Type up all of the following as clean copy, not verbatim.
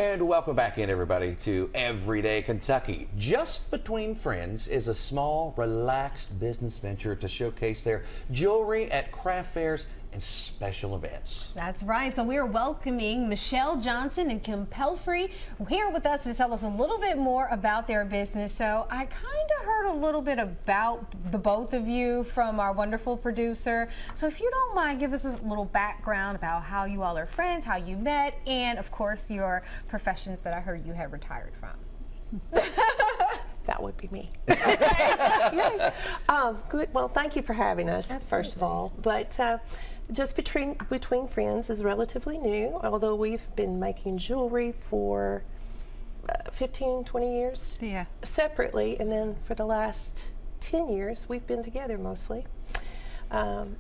And welcome back in, everybody, to Everyday Kentucky. Just Between Friends is a small, relaxed business venture to showcase their jewelry at craft fairs and special events. That's right. So we are welcoming Michele Johnson and Kim Pelfrey here with us to tell us a little bit more about their business. So I kind of heard a little bit about the both of you from our wonderful producer. So if you don't mind, give us a little background about how you all are friends, how you met, and of course your professions that I heard you had retired from. That would be me. Good. Well, thank you for having us, first of all. But Just Between Friends is relatively new, although we've been making jewelry for 15, 20 years separately, and then for the last 10 years we've been together mostly.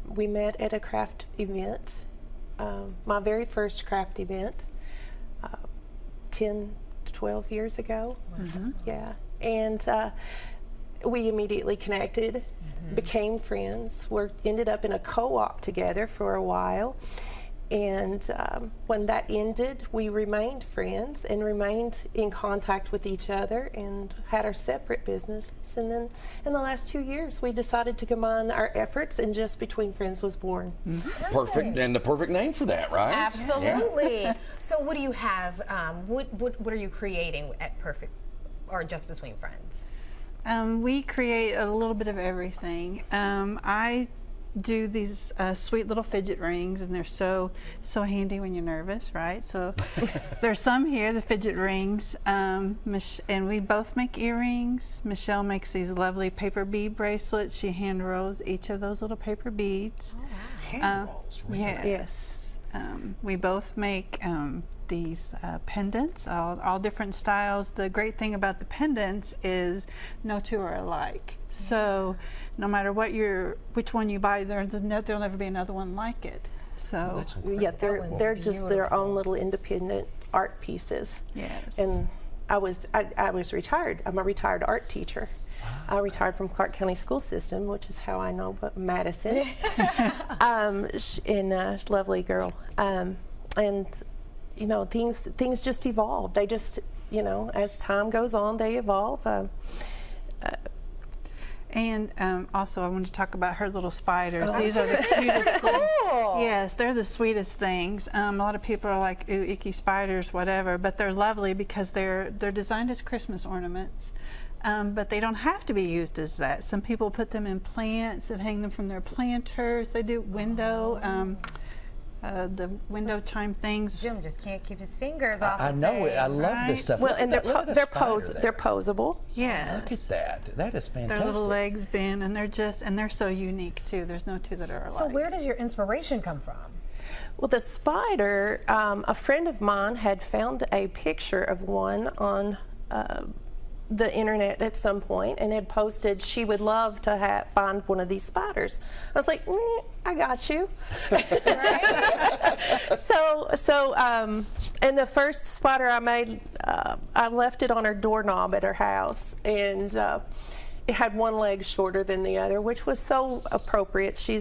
We met at a craft event, my very first craft event, 10 to 12 years ago. Yeah, and we immediately connected, became friends. We ended up in a co-op together for a while, and when that ended, we remained friends and remained in contact with each other and had our separate businesses. And then in the last 2 years, we decided to combine our efforts, and Just Between Friends was born. Perfect, and the perfect name for that, right? Absolutely. Yeah. So what do you have? What are you creating at Perfect or Just Between Friends? We create a little bit of everything. I do these sweet little fidget rings, and they're so handy when you're nervous, right? So there's some here, the fidget rings, and we both make earrings. Michele makes these lovely paper bead bracelets. She hand rolls each of those little paper beads. Oh, wow. Hand rolls, really? Yeah. Yes. We both make these pendants, all different styles. The great thing about the pendants is no two are alike. So no matter which one you buy, there'll never be another one like it. So yeah, they're just their own little independent art pieces. Yes. And I was retired. I'm a retired art teacher. I retired from Clark County School System, which is how I know Madison. Lovely girl. And you know, things just evolve. They just, you know, as time goes on, they evolve. And also, I want to talk about her little spiders. These are the cutest things. Yes, they're the sweetest things. A lot of people are like, ooh, icky spiders, whatever, but they're lovely because they're designed as Christmas ornaments. But they don't have to be used as that. Some people put them in plants and hang them from their planters. They do the window chime things. Jim just can't keep his fingers off. I know it. I love this stuff. Well, and they're posable. Yes. Look at that. That is fantastic. Their little legs bend, and they're so unique too. There's no two that are alike. So where does your inspiration come from? Well, the spider, a friend of mine had found a picture of one on the internet at some point and had posted she would love to find one of these spiders. I was like, I got you. And the first spider I made, I left it on her doorknob at her house, and it had one leg shorter than the other, which was so appropriate. She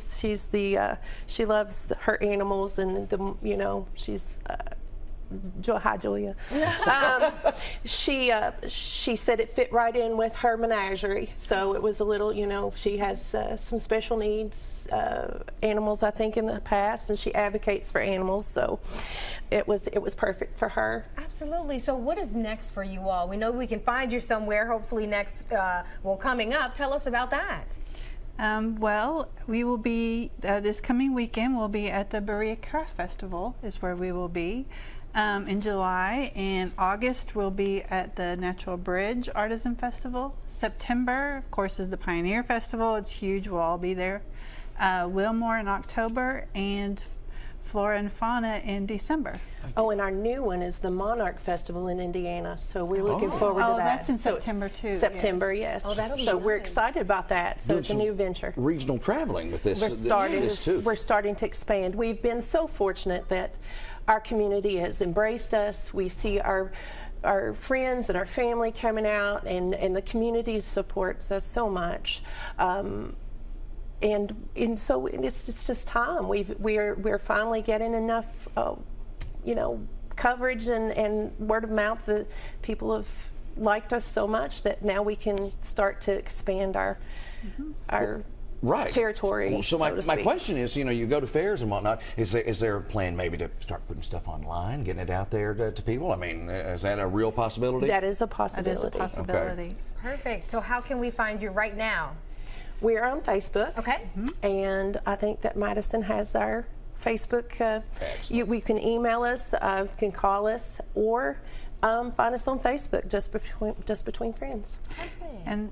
loves her animals, and she's. Hi, Julia. She said it fit right in with her menagerie. So it was a little, she has some special needs animals, I think, in the past, and she advocates for animals. So it was perfect for her. Absolutely. So what is next for you all? We know we can find you somewhere, hopefully coming up. Tell us about that. Well, we will be, this coming weekend, we'll be at the Berea Craft Festival is where we will be. In July. In August, we'll be at the Natural Bridge Artisan Festival. September, of course, is the Pioneer Festival. It's huge. We'll all be there. Wilmore in October, and Flora and Fauna in December. Oh, and our new one is the Monarch Festival in Indiana, so we're looking forward to that. Oh, that's in September too. September, yes. Oh, that'll be so nice. We're excited about that. So it's a new venture. Regional traveling with this. We're starting to expand. We've been so fortunate that our community has embraced us. We see our friends and our family coming out, and the community supports us so much. And so it's just time. We're finally getting enough, coverage and word of mouth, that people have liked us so much that now we can start to expand our Right. territory. Well, so my to speak. question is, you go to fairs and whatnot. Is there a plan maybe to start putting stuff online, getting it out there to people? I mean, is that a real possibility? That is a That possibility. is a possibility. Perfect. So how can we find you right now? We're on Facebook. Okay. And I think that Madison has our Facebook. We can email us, you can call us, or find us on Facebook, just between friends. And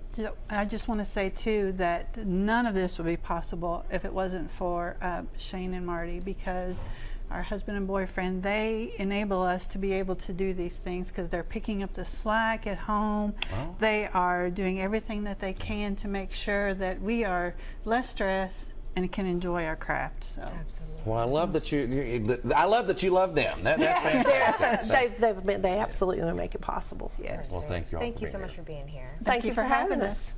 I just want to say too that none of this would be possible if it wasn't for Shane and Marty, because our husband and boyfriend, they enable us to be able to do these things because they're picking up the slack at home. Oh. They are doing everything that they can to make sure that we are less stressed and can enjoy our craft. So. Absolutely. Well, I love that you love them. That's fantastic. They absolutely make it possible. Yes. Well, thank you all Thank for you being so here. much for being here. Thank you for having us.